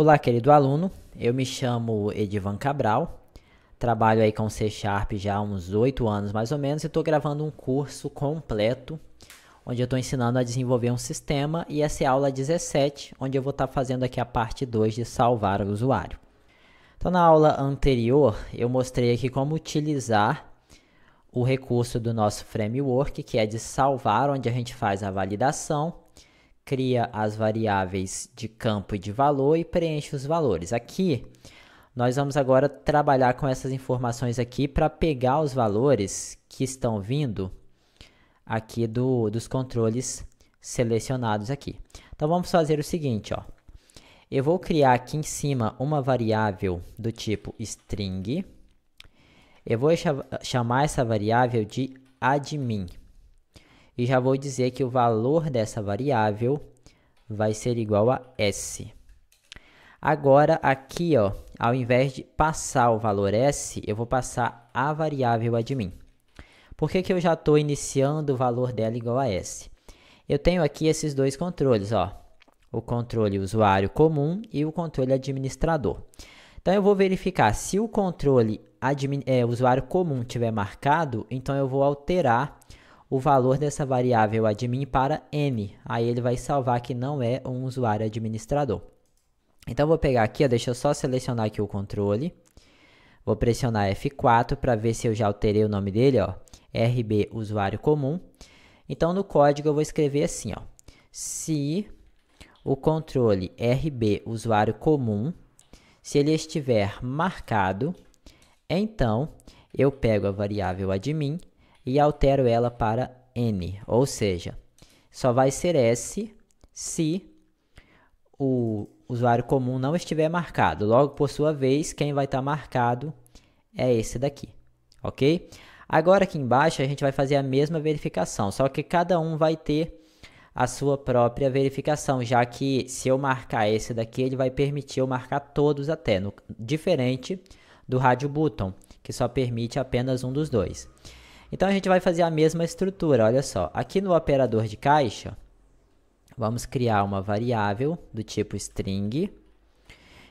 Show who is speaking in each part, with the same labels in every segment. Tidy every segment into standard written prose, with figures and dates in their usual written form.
Speaker 1: Olá, querido aluno. Eu me chamo Edivan Cabral. Trabalho aí com C# já há uns 8 anos mais ou menos e estou gravando um curso completo onde eu estou ensinando a desenvolver um sistema e essa é a aula 17, onde eu vou estar fazendo aqui a parte 2 de salvar o usuário. Então, na aula anterior, eu mostrei aqui como utilizar o recurso do nosso framework, que é de salvar, onde a gente faz a validação, cria as variáveis de campo e de valor e preenche os valores. Aqui, nós vamos agora trabalhar com essas informações aqui para pegar os valores que estão vindo aqui dos controles selecionados aqui. Então, vamos fazer o seguinte, ó. Eu vou criar aqui em cima uma variável do tipo string. Eu vou chamar essa variável de admin. E já vou dizer que o valor dessa variável vai ser igual a S. Agora, aqui, ó, ao invés de passar o valor S, eu vou passar a variável admin. Por que eu já estou iniciando o valor dela igual a S? Eu tenho aqui esses dois controles, ó, o controle usuário comum e o controle administrador. Então, eu vou verificar se o controle usuário comum tiver marcado, então eu vou alterar o valor dessa variável admin para N. Aí ele vai salvar que não é um usuário administrador. Então, eu vou pegar aqui, ó, deixa eu só selecionar aqui o controle. Vou pressionar F4 para ver se eu já alterei o nome dele, ó, RB usuário comum. Então, no código eu vou escrever assim, ó, se o controle RB usuário comum, se ele estiver marcado, então eu pego a variável admin e altero ela para N, ou seja, só vai ser S se o usuário comum não estiver marcado. Logo, por sua vez, quem vai estar marcado é esse daqui, ok? Agora aqui embaixo a gente vai fazer a mesma verificação, só que cada um vai ter a sua própria verificação, já que se eu marcar esse daqui, ele vai permitir eu marcar todos até, diferente do rádio button, que só permite apenas um dos dois. Então, a gente vai fazer a mesma estrutura, olha só. Aqui no operador de caixa, vamos criar uma variável do tipo string.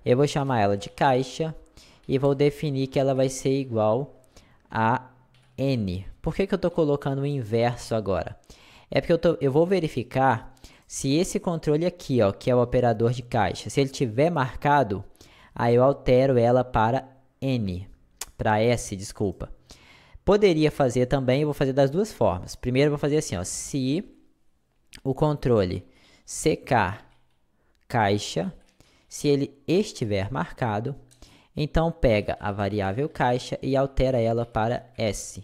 Speaker 1: Eu vou chamar ela de caixa e vou definir que ela vai ser igual a N. Por que eu estou colocando o inverso agora? É porque eu vou verificar se esse controle aqui, ó, que é o operador de caixa, se ele tiver marcado, aí eu altero ela para N, para S, desculpa. Poderia fazer também, eu vou fazer das duas formas. Primeiro eu vou fazer assim, ó, se o controle CK caixa, se ele estiver marcado, então pega a variável caixa e altera ela para S.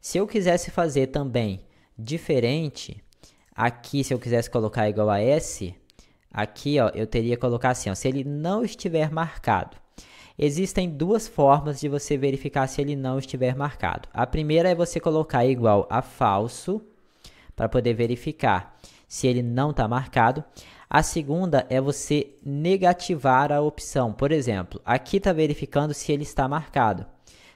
Speaker 1: Se eu quisesse fazer também diferente, aqui se eu quisesse colocar igual a S, aqui ó, eu teria que colocar assim, ó, se ele não estiver marcado. Existem duas formas de você verificar se ele não estiver marcado. A primeira é você colocar igual a falso, para poder verificar se ele não está marcado. A segunda é você negativar a opção. Por exemplo, aqui está verificando se ele está marcado.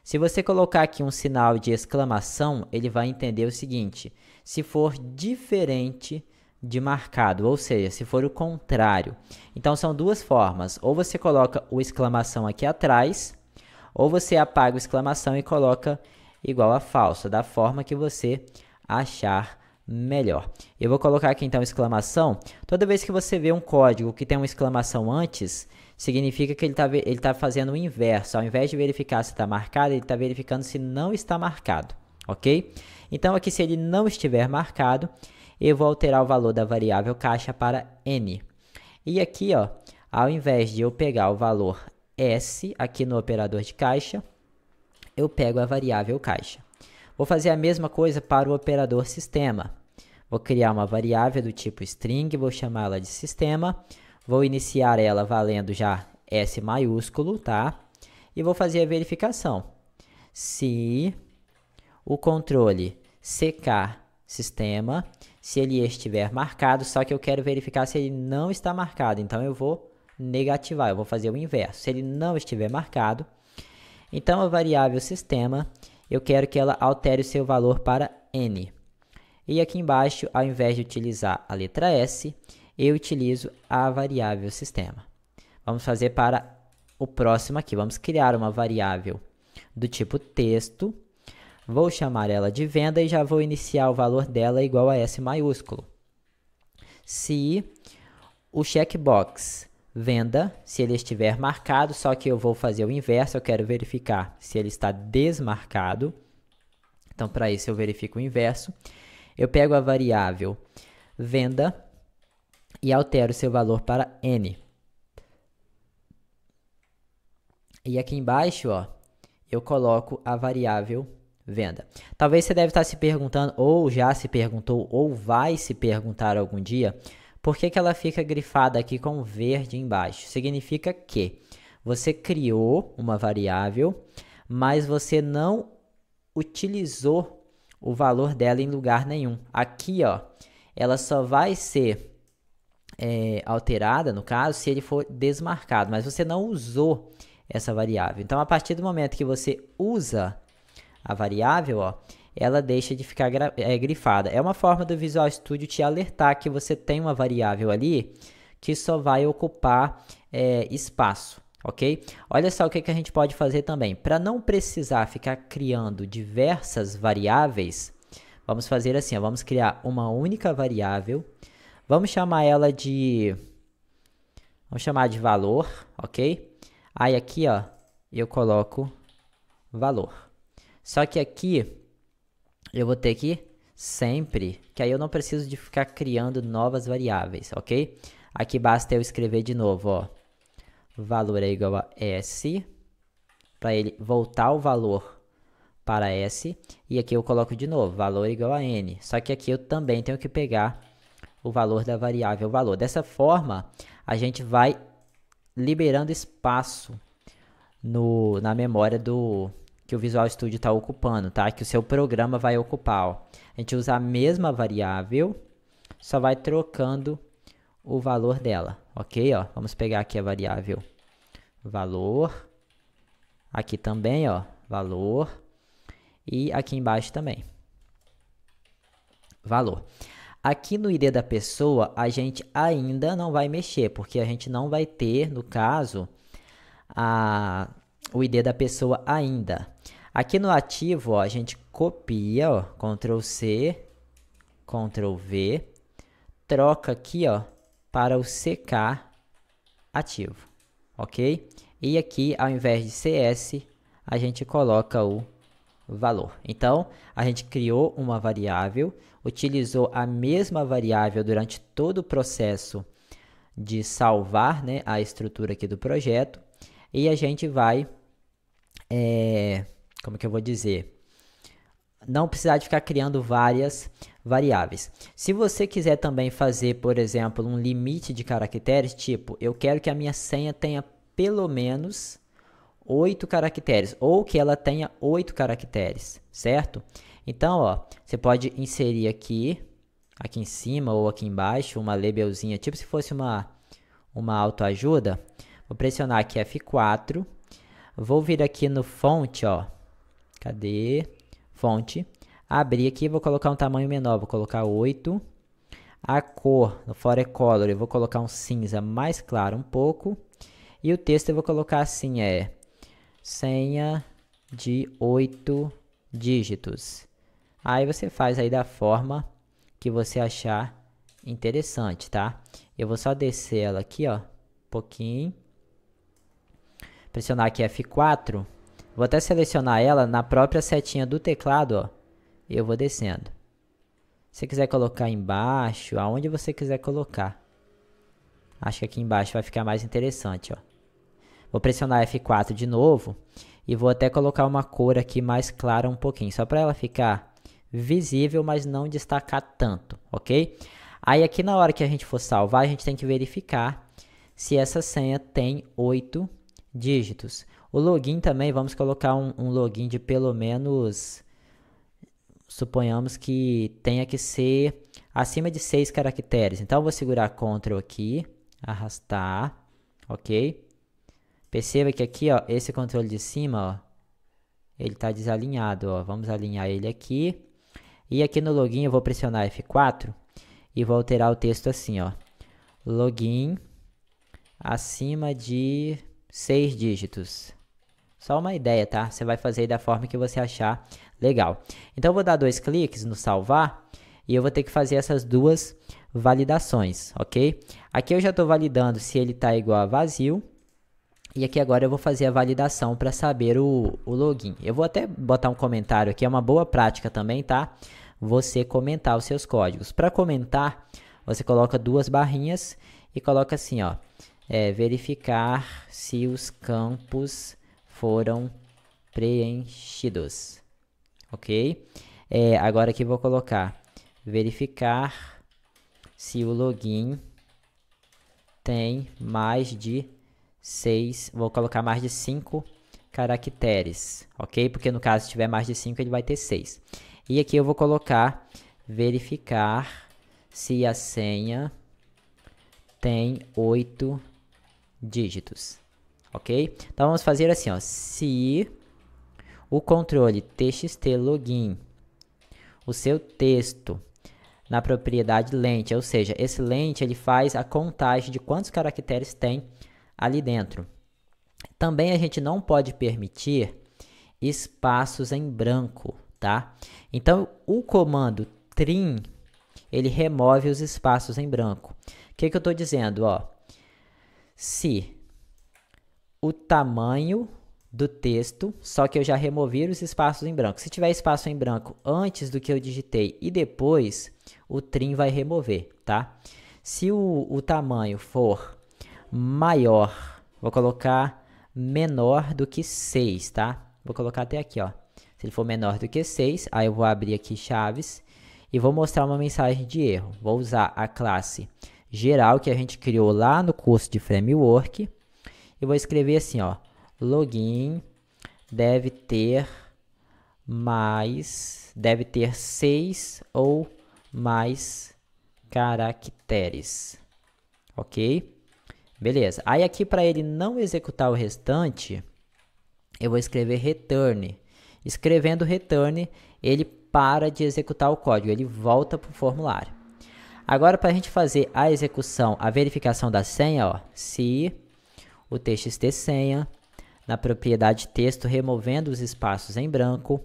Speaker 1: Se você colocar aqui um sinal de exclamação, ele vai entender o seguinte: se for diferente de marcado, ou seja, se for o contrário. Então, são duas formas. Ou você coloca o exclamação aqui atrás, ou você apaga o exclamação e coloca igual a falso, da forma que você achar melhor. Eu vou colocar aqui, então, exclamação. Toda vez que você vê um código que tem uma exclamação antes, significa que ele tá fazendo o inverso. Ao invés de verificar se está marcado, ele está verificando se não está marcado, ok? Então, aqui, se ele não estiver marcado, eu vou alterar o valor da variável caixa para N. E aqui, ó, ao invés de eu pegar o valor S aqui no operador de caixa, eu pego a variável caixa. Vou fazer a mesma coisa para o operador sistema. Vou criar uma variável do tipo string, vou chamá-la de sistema, vou iniciar ela valendo já S maiúsculo, tá? E vou fazer a verificação. Se o controle CK sistema, se ele estiver marcado, só que eu quero verificar se ele não está marcado, então eu vou negativar, eu vou fazer o inverso. Se ele não estiver marcado, então a variável sistema, eu quero que ela altere o seu valor para N. E aqui embaixo, ao invés de utilizar a letra S, eu utilizo a variável sistema. Vamos fazer para o próximo aqui. Vamos criar uma variável do tipo texto. Vou chamar ela de venda e já vou iniciar o valor dela igual a S maiúsculo. Se o checkbox venda, se ele estiver marcado, só que eu vou fazer o inverso, eu quero verificar se ele está desmarcado. Então, para isso, eu verifico o inverso. Eu pego a variável venda e altero seu valor para N. E aqui embaixo, ó, eu coloco a variável venda. Talvez você deve estar se perguntando, ou já se perguntou, ou vai se perguntar algum dia, por que ela fica grifada aqui com verde embaixo? Significa que você criou uma variável, mas você não utilizou o valor dela em lugar nenhum. Aqui, ó, ela só vai ser alterada, no caso, se ele for desmarcado, mas você não usou essa variável. Então, a partir do momento que você usa a variável, ó, ela deixa de ficar grifada. É uma forma do Visual Studio te alertar que você tem uma variável ali que só vai ocupar espaço, ok? Olha só o que a gente pode fazer também. Para não precisar ficar criando diversas variáveis, vamos fazer assim, ó, vamos criar uma única variável, vamos chamar ela de... Vamos chamar de valor, ok? Aí aqui, ó, eu coloco valor. Só que aqui eu vou ter que sempre, que aí eu não preciso de ficar criando novas variáveis, ok? Aqui basta eu escrever de novo, ó, valor é igual a S, para ele voltar o valor para S, e aqui eu coloco de novo, valor é igual a N. Só que aqui eu também tenho que pegar o valor da variável valor. Dessa forma, a gente vai liberando espaço na memória que o Visual Studio está ocupando, tá? Que o seu programa vai ocupar, ó. A gente usa a mesma variável, só vai trocando o valor dela, ok? Ó, vamos pegar aqui a variável valor, aqui também, ó, valor, e aqui embaixo também, valor. Aqui no ID da pessoa, a gente ainda não vai mexer, porque a gente não vai ter, no caso, o ID da pessoa ainda. Aqui no ativo, ó, a gente copia, ó, Ctrl C, Ctrl V, troca aqui, ó, para o CK ativo, ok? E aqui, ao invés de CS, a gente coloca o valor. Então, a gente criou uma variável, utilizou a mesma variável durante todo o processo de salvar, né, a estrutura aqui do projeto, e a gente vai, como que eu vou dizer, não precisar de ficar criando várias variáveis. Se você quiser também fazer, por exemplo, um limite de caracteres, tipo, eu quero que a minha senha tenha pelo menos 8 caracteres, ou que ela tenha 8 caracteres, certo? Então, ó, você pode inserir aqui em cima ou aqui embaixo, uma labelzinha, tipo se fosse uma autoajuda. Vou pressionar aqui F4, vou vir aqui no fonte, ó, cadê? Fonte, abrir aqui, vou colocar um tamanho menor, vou colocar 8. A cor, no Forecolor, eu vou colocar um cinza mais claro um pouco. E o texto eu vou colocar assim, senha de 8 dígitos. Aí você faz aí da forma que você achar interessante, tá? Eu vou só descer ela aqui, ó, um pouquinho. Pressionar aqui F4. Vou até selecionar ela na própria setinha do teclado, ó. Eu vou descendo. Se você quiser colocar embaixo, aonde você quiser colocar. Acho que aqui embaixo vai ficar mais interessante, ó. Vou pressionar F4 de novo e vou até colocar uma cor aqui mais clara um pouquinho, só para ela ficar visível, mas não destacar tanto, ok? Aí aqui na hora que a gente for salvar, a gente tem que verificar se essa senha tem 8 dígitos. O login também, vamos colocar um login de pelo menos, suponhamos que tenha que ser acima de 6 caracteres. Então, eu vou segurar Ctrl aqui, arrastar, ok? Perceba que aqui, ó, esse controle de cima, ó, ele está desalinhado, ó. Vamos alinhar ele aqui. E aqui no login eu vou pressionar F4 e vou alterar o texto assim, ó. Login acima de 6 dígitos. Só uma ideia, tá? Você vai fazer da forma que você achar legal. Então, eu vou dar 2 cliques no salvar e eu vou ter que fazer essas duas validações, ok? Aqui eu já estou validando se ele está igual a vazio. E aqui agora eu vou fazer a validação para saber o login. Eu vou até botar um comentário aqui, é uma boa prática também, tá? Você comentar os seus códigos. Para comentar, você coloca 2 barrinhas e coloca assim, ó. Verificar se os campos foram preenchidos. Ok? Agora aqui eu vou colocar verificar se o login tem mais de 6, vou colocar mais de 5 caracteres, ok? Porque no caso, se tiver mais de 5, ele vai ter 6. E aqui eu vou colocar verificar se a senha tem 8 dígitos, ok? Então, vamos fazer assim, ó. Se o controle txt login, o seu texto na propriedade lente, ou seja, esse lente ele faz a contagem de quantos caracteres tem ali dentro. Também a gente não pode permitir espaços em branco, tá? Então, o comando trim, ele remove os espaços em branco. O que eu estou dizendo, ó? Se o tamanho do texto, só que eu já removi os espaços em branco. Se tiver espaço em branco antes do que eu digitei e depois, o trim vai remover, tá? Se o tamanho for maior, vou colocar menor do que 6, tá? Vou colocar até aqui, ó. Se ele for menor do que 6, aí eu vou abrir aqui chaves e vou mostrar uma mensagem de erro. Vou usar a classe geral que a gente criou lá no curso de Framework e vou escrever assim, ó. Login deve ter 6 ou mais caracteres, ok? Beleza. Aí aqui para ele não executar o restante, eu vou escrever return. Escrevendo return, ele para de executar o código, ele volta para o formulário. Agora para a gente fazer a execução, a verificação da senha, ó, se o txt senha, na propriedade texto, removendo os espaços em branco,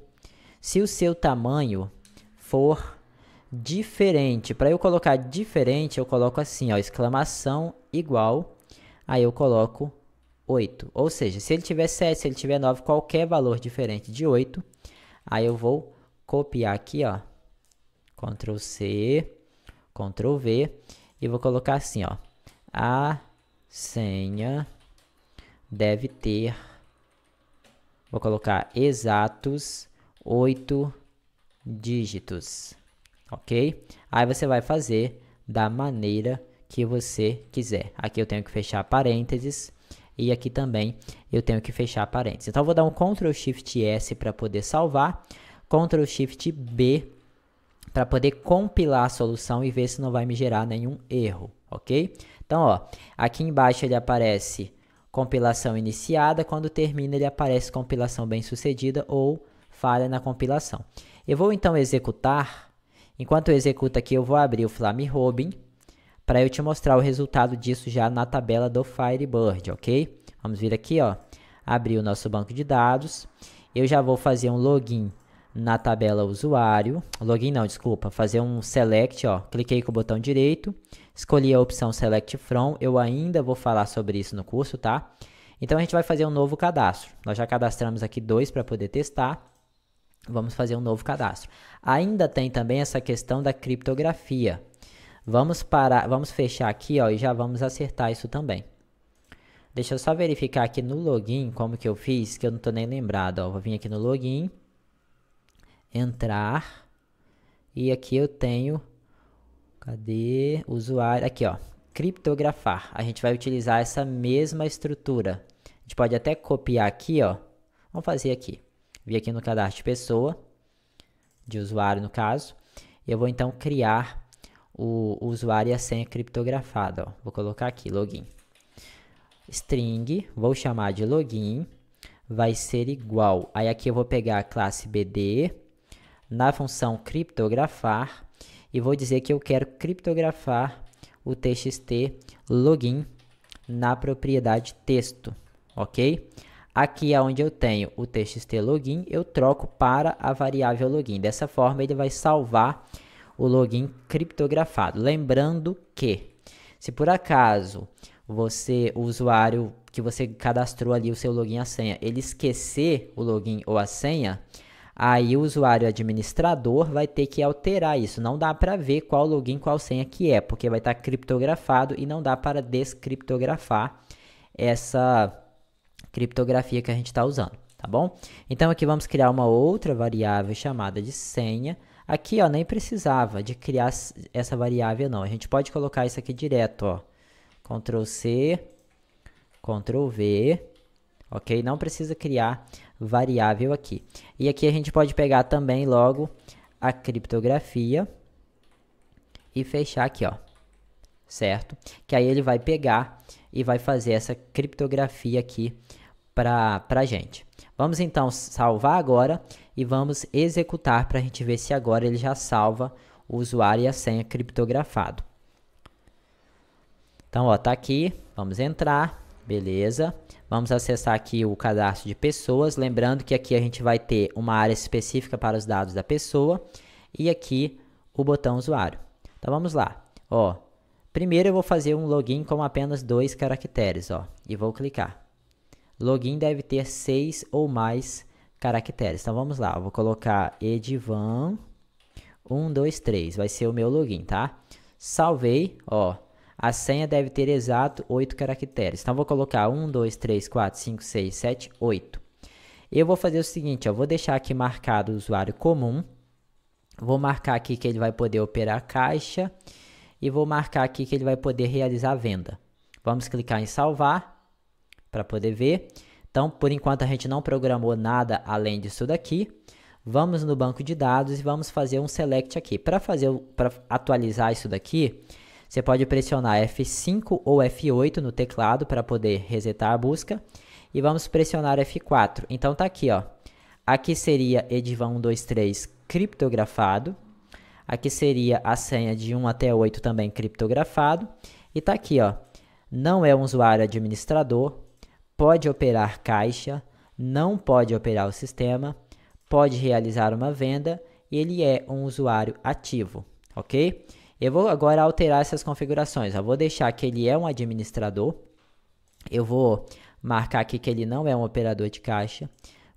Speaker 1: se o seu tamanho for diferente, para eu colocar diferente, eu coloco assim, ó, exclamação igual, aí eu coloco 8. Ou seja, se ele tiver 7, se ele tiver 9, qualquer valor diferente de 8, aí eu vou copiar aqui, ó, Ctrl C, Ctrl V, e vou colocar assim, ó, a senha deve ter, vou colocar exatos 8 dígitos, ok? Aí você vai fazer da maneira que você quiser. Aqui eu tenho que fechar parênteses e aqui também eu tenho que fechar parênteses. Então eu vou dar um Ctrl Shift S para poder salvar, Ctrl Shift B para poder compilar a solução e ver se não vai me gerar nenhum erro, ok? Então, ó, aqui embaixo ele aparece compilação iniciada, quando termina ele aparece compilação bem-sucedida ou falha na compilação. Eu vou então executar, enquanto eu executo aqui eu vou abrir o FlameRobin para eu te mostrar o resultado disso já na tabela do Firebird, ok? Vamos vir aqui, ó, abrir o nosso banco de dados, eu já vou fazer um login na tabela usuário, login não, desculpa, fazer um select, ó, cliquei com o botão direito, escolhi a opção select from, eu ainda vou falar sobre isso no curso, tá? Então a gente vai fazer um novo cadastro, nós já cadastramos aqui 2 para poder testar, vamos fazer um novo cadastro. Ainda tem também essa questão da criptografia, vamos fechar aqui, ó, e já vamos acertar isso também. Deixa eu só verificar aqui no login como que eu fiz, que eu não tô nem lembrado, ó, vou vir aqui no login, entrar, e aqui eu tenho, cadê, usuário, aqui ó, criptografar, a gente vai utilizar essa mesma estrutura, a gente pode até copiar aqui ó, vamos fazer aqui, vir aqui no cadastro de pessoa, de usuário no caso, eu vou então criar o usuário e a senha criptografada, ó, vou colocar aqui, login, string, vou chamar de login, vai ser igual, aí aqui eu vou pegar a classe BD, na função criptografar e vou dizer que eu quero criptografar o txt login na propriedade texto, ok? Aqui é onde eu tenho o txt_login, eu troco para a variável login. Dessa forma, ele vai salvar o login criptografado. Lembrando que, se por acaso o usuário que você cadastrou ali o seu login e a senha, ele esquecer o login ou a senha, aí o usuário administrador vai ter que alterar isso. Não dá para ver qual login, qual senha que é, porque vai estar criptografado e não dá para descriptografar essa criptografia que a gente está usando, tá bom? Então aqui vamos criar uma outra variável chamada de senha. Aqui, ó, nem precisava de criar essa variável, não. A gente pode colocar isso aqui direto, ó. Ctrl C, Ctrl V, ok? Não precisa criar variável aqui. E aqui a gente pode pegar também logo a criptografia e fechar aqui, ó. Certo? Que aí ele vai pegar e vai fazer essa criptografia aqui para a gente. Vamos então salvar agora e vamos executar para a gente ver se agora ele já salva o usuário e a senha criptografado. Então, ó, tá aqui, vamos entrar, beleza. Vamos acessar aqui o cadastro de pessoas, lembrando que aqui a gente vai ter uma área específica para os dados da pessoa e aqui o botão usuário. Então, vamos lá, ó. Primeiro eu vou fazer um login com apenas 2 caracteres, ó, e vou clicar. Login deve ter 6 ou mais caracteres. Então, vamos lá. Eu vou colocar Edivan123. Vai ser o meu login, tá? Salvei, ó. A senha deve ter exato 8 caracteres. Então, vou colocar 1, 2, 3, 4, 5, 6, 7, 8. Eu vou fazer o seguinte, ó. Vou deixar aqui marcado o usuário comum. Vou marcar aqui que ele vai poder operar a caixa. E vou marcar aqui que ele vai poder realizar a venda. Vamos clicar em salvar para poder ver. Então, por enquanto, a gente não programou nada além disso daqui. Vamos no banco de dados e vamos fazer um select aqui. Para atualizar isso daqui, você pode pressionar F5 ou F8 no teclado para poder resetar a busca. E vamos pressionar F4. Então, tá aqui, ó. Aqui seria Edivan123 criptografado. Aqui seria a senha de 1 até 8 também criptografado. E tá aqui, ó. Não é um usuário administrador. Pode operar caixa, não pode operar o sistema, pode realizar uma venda e ele é um usuário ativo, ok? Eu vou agora alterar essas configurações. Eu vou deixar que ele é um administrador, eu vou marcar aqui que ele não é um operador de caixa,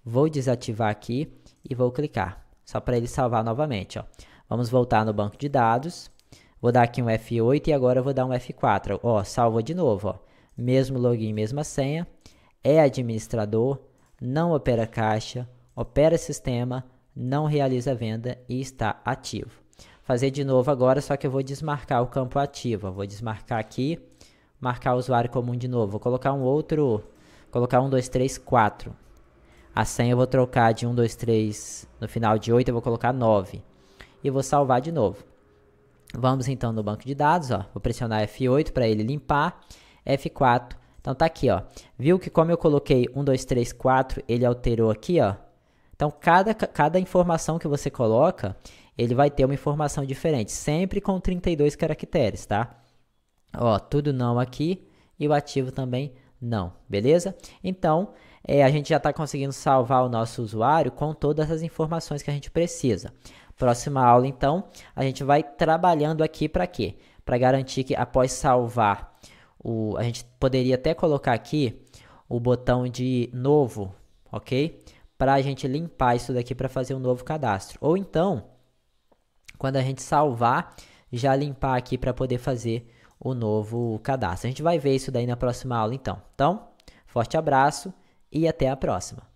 Speaker 1: vou desativar aqui e vou clicar, só para ele salvar novamente, ó. Vamos voltar no banco de dados, vou dar aqui um F8 e agora eu vou dar um F4, ó, salvou de novo, ó. Mesmo login, mesma senha. É administrador, não opera caixa, opera sistema, não realiza venda e está ativo. Fazer de novo agora, só que eu vou desmarcar o campo ativo. Eu vou desmarcar aqui, marcar o usuário comum de novo. Vou colocar um outro, colocar 1, 2, 3, 4. A senha eu vou trocar de 1, 2, 3, no final de 8 eu vou colocar 9. E vou salvar de novo. Vamos então no banco de dados, ó. Vou pressionar F8 para ele limpar, F4. Então, tá aqui, ó. Viu que como eu coloquei 1, 2, 3, 4, ele alterou aqui, ó. Então, cada informação que você coloca, ele vai ter uma informação diferente. Sempre com 32 caracteres, tá? Ó, tudo não aqui e o ativo também não, beleza? Então, a gente já está conseguindo salvar o nosso usuário com todas as informações que a gente precisa. Próxima aula, então, a gente vai trabalhando aqui para quê? Para garantir que após salvar a gente poderia até colocar aqui o botão de novo, ok? Para a gente limpar isso daqui para fazer um novo cadastro. Ou então, quando a gente salvar, já limpar aqui para poder fazer o novo cadastro. A gente vai ver isso daí na próxima aula, então. Então, forte abraço e até a próxima.